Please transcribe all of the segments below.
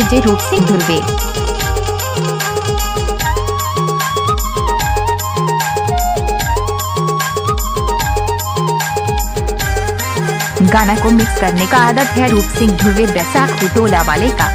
DJ रूप सिंह धुर्वे। गाना को मिक्स करने का आदत है रूप सिंह धुर्वे बैसाखू टोला वाले का।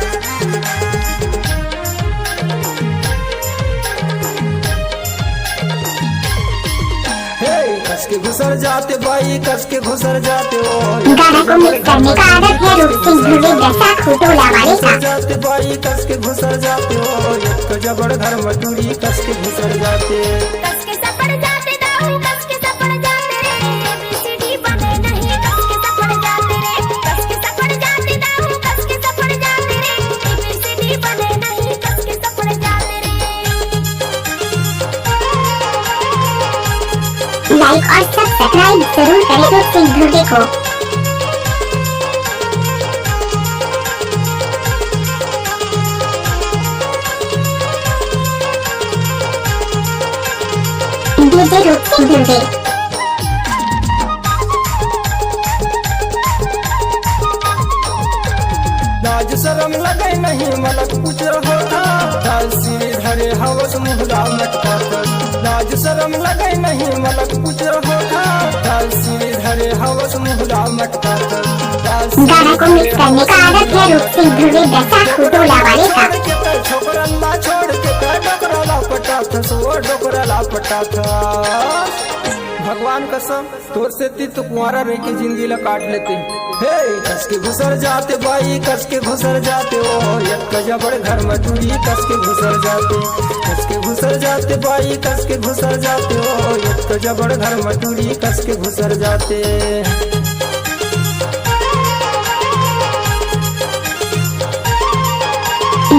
कस के घुसर जाते बाई, कस के घुसर जाते हो। गाना को मिक्स करने का आदत है रूप सिंह धुर्वे बैसाखू टोला वाले का। जाते बाई, कस के घुसर जाते हो। एक जबड़ घर मटूरी कस के घुसर जाते। कस के सपड़ जाते दाऊ, कस के सपड़ जाते रे। एबीसीडी बने नहीं, कस के सपड़ जाते रे। कस के सपड़ जाते दाऊ, कस के सपड़ जाते रे। एबीसीडी बने नहीं, कस के सपड़ जाते रे। लाइक और सब्सक्राइब जरूर करें रूप सिंह धुर्वे को। डीजे रूप सिंह धुर्वे। लाज शरम लगे नहीं मलक पूछ रहो था। दासी धरे हवस मुहरा मटका। लाज शरम लगे नहीं मलक पूछ रहो था। दासी धरे हवस मुहरा मटका। गाना को मिक्स करने का आदत है रूप सिंह धुर्वे बैसाखू टोला वाले का। छोकरल्ला छोड़ के डोकरा लापटा था, सो डोकरा लापटा था। भगवान कसम तोर से ती तो कुंवारा रह के जिंदगी ला काट लेते। हे कस के घुसर जाते बाई, कस के घुसर जाते हो। एक जबड़ घर मटूरी कस के घुसर जाते। कस के घुसर जाते बाई, कस के घुसर जाते हो। एक जबड़ घर मटूरी कस के घुसर जाते।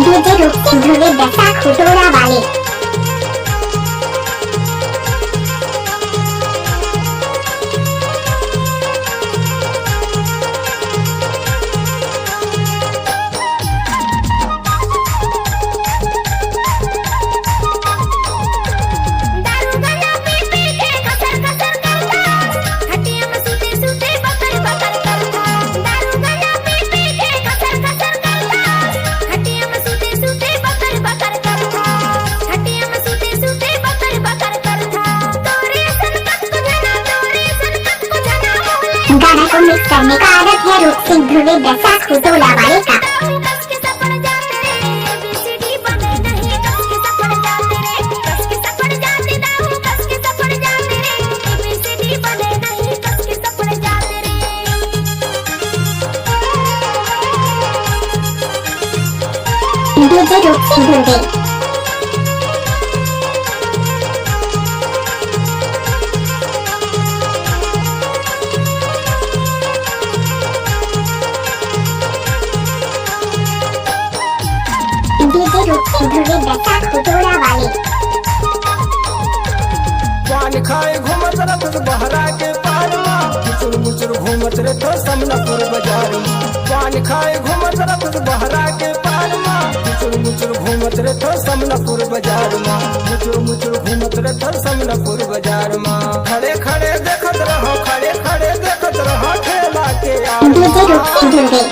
डीजे रूप सिंह धुर्वे बैसाखू टोला वाले। गाना को मिक्स करने का आदत है रूप सिंह धुर्वे बैसाखू टोला वाले का। कस के सपड़ जाते रे। एबीसीडी बने नहीं, कस के सपड़ जाते रे। कस के सपड़ जाते दाऊ, कस के सपड़ जाते रे। एबीसीडी बने नहीं, कस के सपड़ जाते रे। डीजे रूप सिंह धुर्वे। डीजे रूप सिंह धुर्वे बैसाखू टोला वाले। पान खाए घूमत रथ बहरा के पार। मुचुर मुचुर घूमत रे तो समनपुर बाजार। पान खाए घूमत रथ बहरा के पार। मुचुर मुचुर घूमत रे तो समनपुर बाजार। मुचुर मुचुर घूमत रे तो समनपुर बाजार। खड़े खड़े देखत रहो, खड़े खड़े देखत रहो ठेला के डीजे रूप सिंह धुर्वे।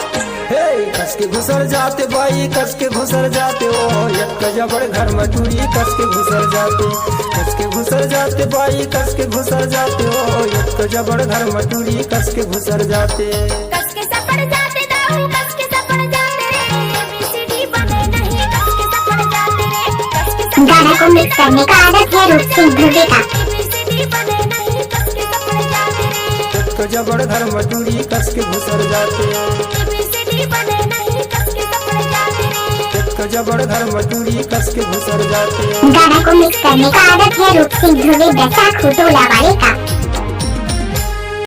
कस के घुसर जाते बाई, कस के घुसर जाते हो। एक जबड़ घर मटूरी कस के घुसर जाते। कस के घुसर जाते बाई, कस के घुसर जाते हो। एक जबड़ घर मटूरी कस के घुसर जाते। कस के सपड़ जाते दाऊ, कस के सपड़ जाते रे। एबीसीडी बने नहीं, कस के सपड़ जाते रे। कस के सपड़ गाना को मिक्स करने का आदत है रूप सिंह धुर्वे का। एबीसीडी बने नहीं, कस के सपड़ जाते रे। एक जबड़ घर मटूरी कस के घुसर जाते। एबीसीडी बने नहीं, कस के सपड़ जाते रे। एक जबड़ घर मटूरी कस के घुसर जाते। गाना को मिक्स करने का आदत है रूप सिंह धुर्वे बैसाखू टोला वाले का।